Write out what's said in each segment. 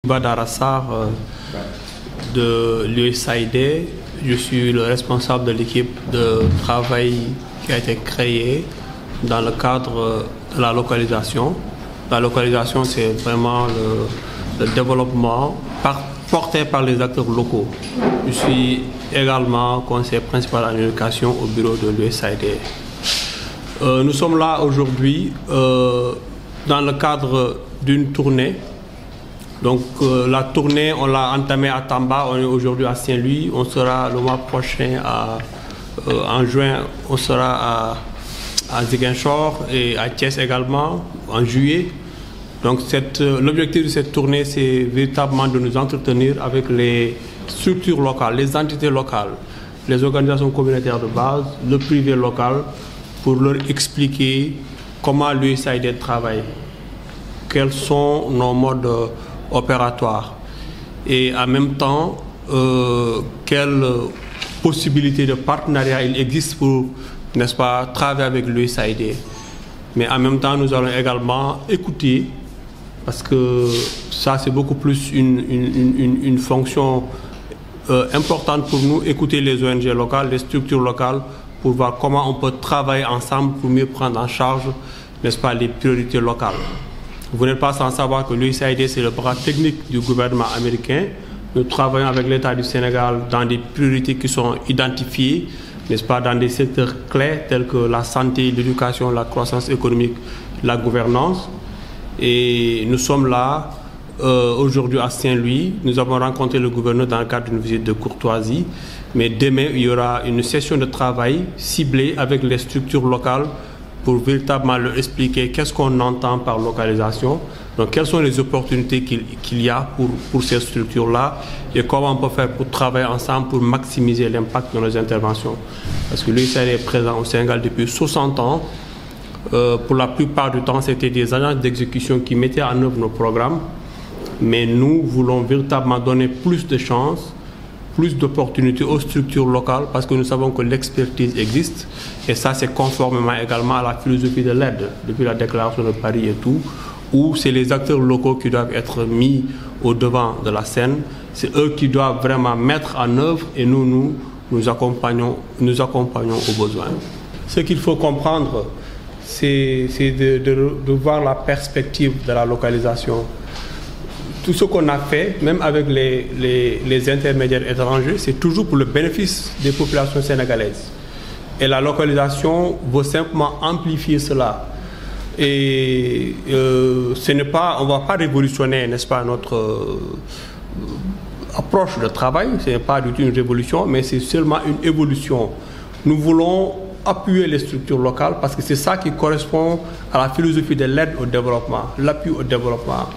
Badarassar de l'USAID. Je suis le responsable de l'équipe de travail qui a été créée dans le cadre de la localisation. La localisation, c'est vraiment le développement porté par les acteurs locaux. Je suis également conseiller principal en éducation au bureau de l'USAID. Nous sommes là aujourd'hui dans le cadre d'une tournée. Donc la tournée, on l'a entamée à Tamba, on est aujourd'hui à Saint-Louis, on sera le mois prochain, en juin, on sera à Ziguinchor et à Thiès également, en juillet. Donc l'objectif de cette tournée, c'est véritablement de nous entretenir avec les structures locales, les entités locales, les organisations communautaires de base, le privé local, pour leur expliquer comment l'USAID travaille, quels sont nos modes opératoires et en même temps quelles possibilités de partenariat il existe pour, n'est-ce pas, travailler avec l'USAID. Mais en même temps, nous allons également écouter, parce que ça c'est beaucoup plus une fonction importante pour nous, écouter les ONG locales, les structures locales, pour voir comment on peut travailler ensemble pour mieux prendre en charge, n'est-ce pas, les priorités locales. Vous n'êtes pas sans savoir que l'USAID, c'est le bras technique du gouvernement américain. Nous travaillons avec l'État du Sénégal dans des priorités qui sont identifiées, n'est-ce pas, dans des secteurs clés tels que la santé, l'éducation, la croissance économique, la gouvernance. Et nous sommes là aujourd'hui à Saint-Louis. Nous avons rencontré le gouverneur dans le cadre d'une visite de courtoisie. Mais demain, il y aura une session de travail ciblée avec les structures locales pour véritablement leur expliquer qu'est-ce qu'on entend par localisation, donc quelles sont les opportunités qu'il y a pour ces structures-là et comment on peut faire pour travailler ensemble pour maximiser l'impact de nos interventions. Parce que l'USAID est présent au Sénégal depuis 60 ans. Pour la plupart du temps, c'était des agences d'exécution qui mettaient en œuvre nos programmes, mais nous voulons véritablement donner plus de chances, plus d'opportunités aux structures locales parce que nous savons que l'expertise existe et ça c'est conformément également à la philosophie de l'aide depuis la déclaration de Paris et tout, où c'est les acteurs locaux qui doivent être mis au devant de la scène, c'est eux qui doivent vraiment mettre en œuvre et nous accompagnons aux besoins. Ce qu'il faut comprendre, c'est de voir la perspective de la localisation. Tout ce qu'on a fait, même avec les intermédiaires étrangers, c'est toujours pour le bénéfice des populations sénégalaises. Et la localisation veut simplement amplifier cela. Et on ne va pas révolutionner, n'est-ce pas, notre approche de travail. Ce n'est pas du tout une révolution, mais c'est seulement une évolution. Nous voulons appuyer les structures locales parce que c'est ça qui correspond à la philosophie de l'aide au développement, l'appui au développement.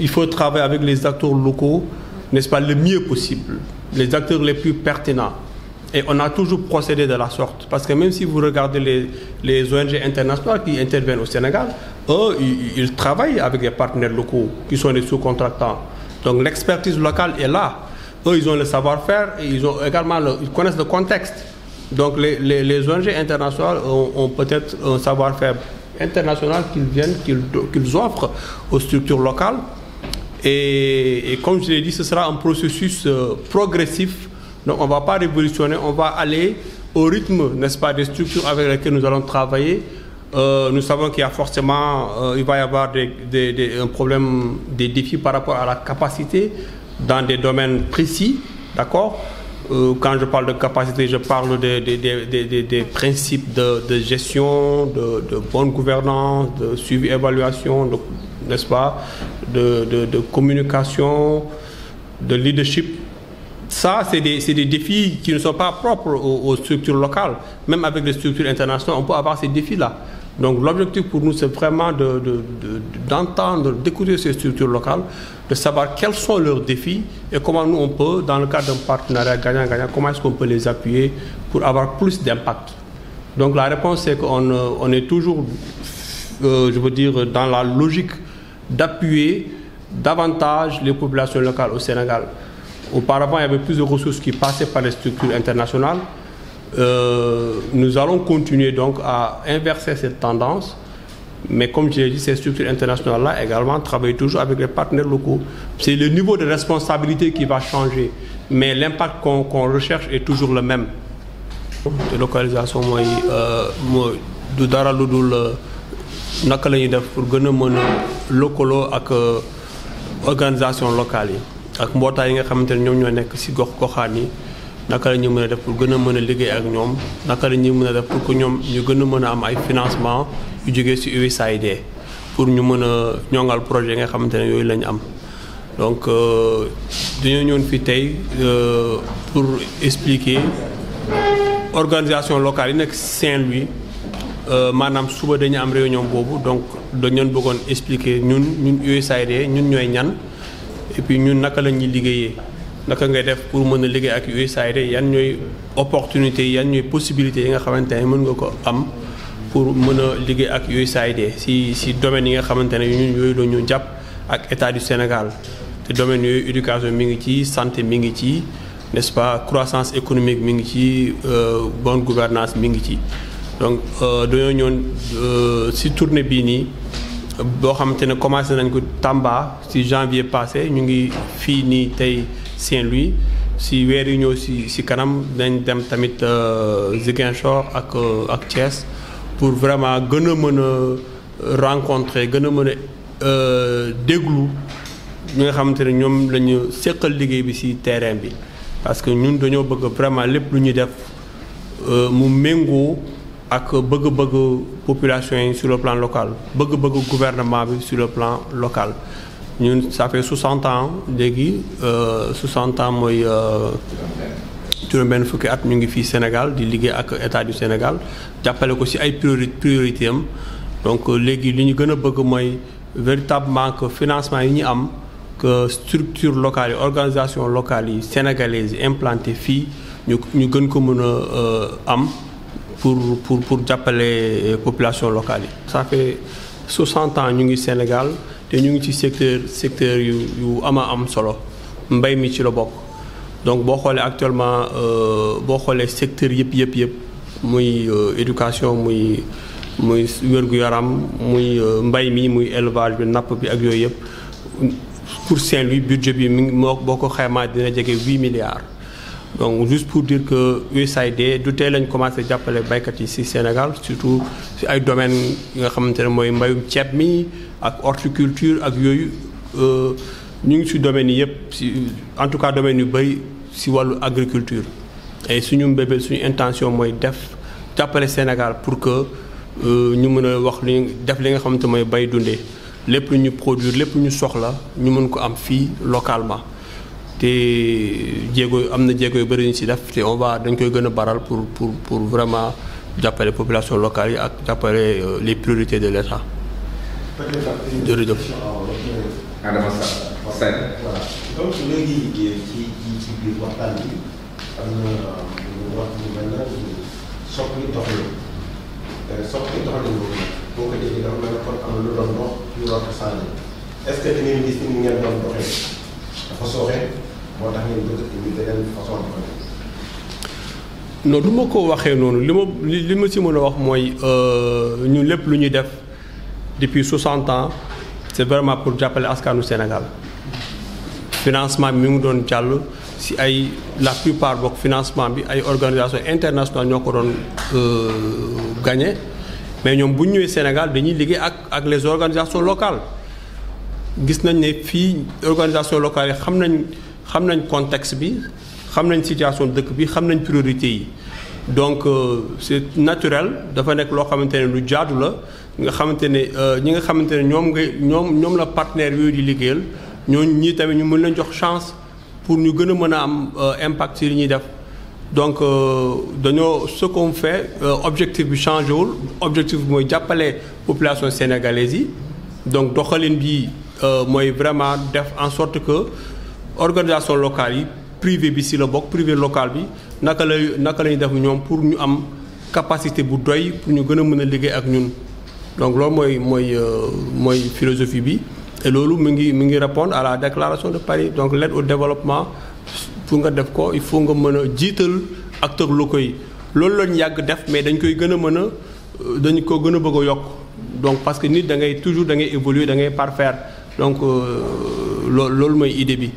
Il faut travailler avec les acteurs locaux, n'est-ce pas, le mieux possible, les acteurs les plus pertinents. Et on a toujours procédé de la sorte. Parce que même si vous regardez les ONG internationales qui interviennent au Sénégal, eux, ils travaillent avec des partenaires locaux qui sont des sous-contractants. Donc l'expertise locale est là. Eux, ils ont le savoir-faire et ils connaissent le contexte. Donc les ONG internationales ont peut-être un savoir-faire international qu'ils offrent aux structures locales. Et comme je l'ai dit, ce sera un processus progressif. Donc on ne va pas révolutionner, on va aller au rythme, n'est-ce pas, des structures avec lesquelles nous allons travailler. Nous savons qu'il y a forcément, il va y avoir un problème, des défis par rapport à la capacité dans des domaines précis, d'accord? Quand je parle de capacité, je parle des principes de gestion, de bonne gouvernance, de suivi, évaluation, n'est-ce pas, de communication, de leadership. Ça, c'est des défis qui ne sont pas propres aux structures locales. Même avec les structures internationales, on peut avoir ces défis-là. Donc l'objectif pour nous, c'est vraiment d'entendre, d'écouter ces structures locales, de savoir quels sont leurs défis et comment nous, on peut, dans le cadre d'un partenariat gagnant-gagnant, comment est-ce qu'on peut les appuyer pour avoir plus d'impact. Donc la réponse, c'est qu'on est toujours, je veux dire, dans la logique d'appuyer davantage les populations locales au Sénégal. Auparavant, il y avait plus de ressources qui passaient par les structures internationales. Nous allons continuer donc à inverser cette tendance Mais comme je l'ai dit, ces structures internationales-là également travaillent toujours avec les partenaires locaux. C'est le niveau de responsabilité qui va changer, mais l'impact qu'on recherche est toujours le même. Délocalisation mooy du dara lu dul naka la ñuy def pour gën a mën a lëkkaloo ak organisation locale yi ak mbootaay yi nga xamante ne ñoom ñoo nekk ci goxaan yi naka la ñuy mën a def pour gën a mën a liggéey ak ñoom naka la ñuy mën a def pour que ñoom ñu gën a mën a am ay financement yu jógee ci USAID pour ñu mën a ñoŋal projet yi nga xamante ne yooyu la ñu am. Donc dañoo ñëwoon fi tey pour expliquer organisation locale yi nekk Saint-Louis maanaam suba dañu am réunion boobu donc dañu bëggoon expliquer ñun USAID ñun ñooy ñan et puis ñun naka la ñuy liggéeyee naka ngay def pour mën a liggéey ak USAID yan ñooy opportunités yan ñooy possibilités yi nga xamante ne mën nga ko am pour mën a liggéey ak USAID si domaine yi nga xamante ne ñun yooyu la ñu jàpp ak état du Sénégal te domaine yooyu éducation mi ngi ci santé mi ngi ci n'est-ce pas croissance économique mi ngi ci bonne gouvernance mi ngi ci donc dañoo ñëwoon si tournée bii nii boo xamante ne commencé nañ ko Tamba si janvier passé ñu ngi fii nii tey Saint-Louis si weer yi ñëw si kanam dañ dem tamit Ziguinchor ak Thiès pour vraiment gën a mën a rencontrer gën a mën a déglu ñi nga xamante ne ñoom la ñu seqal liggéey bi si terrain bi parce que ñun dañoo bëgg vraiment lépp lu ñuy def mu méngoo ak bëgg-bëgg population yi sur le plan local bëgg-bëgg gouvernement bi sur le plan local ñun ça fait 60 ans léegi 60 ans mooy juróom-benn fukki at ñu ngi fii Sénégal di liggéey ak état du Sénégal jàppale ko ci ay priorité am donc léegi li ñu gën a bëgg mooy véritablement que financement yi ñu am que structure locale yi organisation locale yi sénégalaises yi implanté fii ñu gën ko mën a am pour jàppale population locale yi. Ça fait 60 ans ñu ngi Sénégal te ñu ngi ci secteur yu am solo mbay mi ci la bokk donc boo xoolee actuellement boo xoolee secteur yëpp muy éducation muy wér-gu-yaram muy mbay mi muy élevage bi napp bi ak yooyu yëpp pour Saint-Louis budget bi mi ngi boo ko xaymaa dina jege 8 milliards. donc juste pour dire que USAID du tey lañ commencé jàppale baykat yi ci Sénégal surtout ci ay domaines yi nga xamante ne mooy mbayum ceeb mi ak horticulture ak yooyu ñu ngi ci domaines yi yëpp ci en tout cas domaines yu bari ci wàllu agriculture et suñu mbébét suñu intention mooy jàppale Sénégal pour que ñu mën a wax li nga xamante mooy bay dundee lépp lu ñu produire lépp lu ñu soxla ñu mën ko am fii localement te am na jéego yu bëri ñu ci def te dañ koy gën a baral pour vraiment jàppale population locale yi ak jàppale les priorités de l'État. jërëjëf. Adama Sène. voilà donc léegi ci biir waxtaan bi am na wax bu mel ne soppi doxalin boobu boo ko déggee dafa mel ne kon am na lu doon dox lu war a sànni est-ce que da ngeen gis ni ngeen doon doxee dafa sooxee moo tax ngeen bëgg indi beneen façon doxalin. non du ma ko waxee noonu li ma ci mën a wax mooy ñun lépp lu ñuy def depuis 60 ans c'est vraiment pour jàppale askanu Sénégal financement bi mi ngi doon jàll ci la plupart bokk financement bi ay organisation internationale ñoo ko doon gagné mais ñoom bu ñu ñëwee Sénégal dañuy liggéey ak les organisations locales gis nañ ne fii organisation locale yi xam nañ contexte bi xam nañ situation dëkk bi xam nañ priorité yi donc c'est naturel dafa nekk loo xamante ne lu jaadu la nga xamante ne ñi nga xamante ne ñoom la partenaire yooyu di liggéeyal ñii tamit ñu mën leen jox chance pour ñu gën a mën a am impact ci li ñuy def donc ce qu'on fait objectif bi changé wul objectif bi mooy jàppale population sénégalaise yi donc doxalin bi mooy vraiment def en sorte que organisation locale yi privé bi ci la bokk privé local bi naka la ñuy def ñoom pour ñu am capacité bu doy pour ñu gën a mën a liggéey ak ñun donc loolu mooy philosophie bi et loolu mi ngi répondre à la déclaration de Paris donc l'aide au développement pour nga def ko il faut nga mën a jiital acteurs locaux yi loolu lañu yàgg def mais dañ ko gën a bëgg a yokk donc parce que nit da ngay toujours da ngay évoluer da ngay parfaire donc loolu mooy idée bi.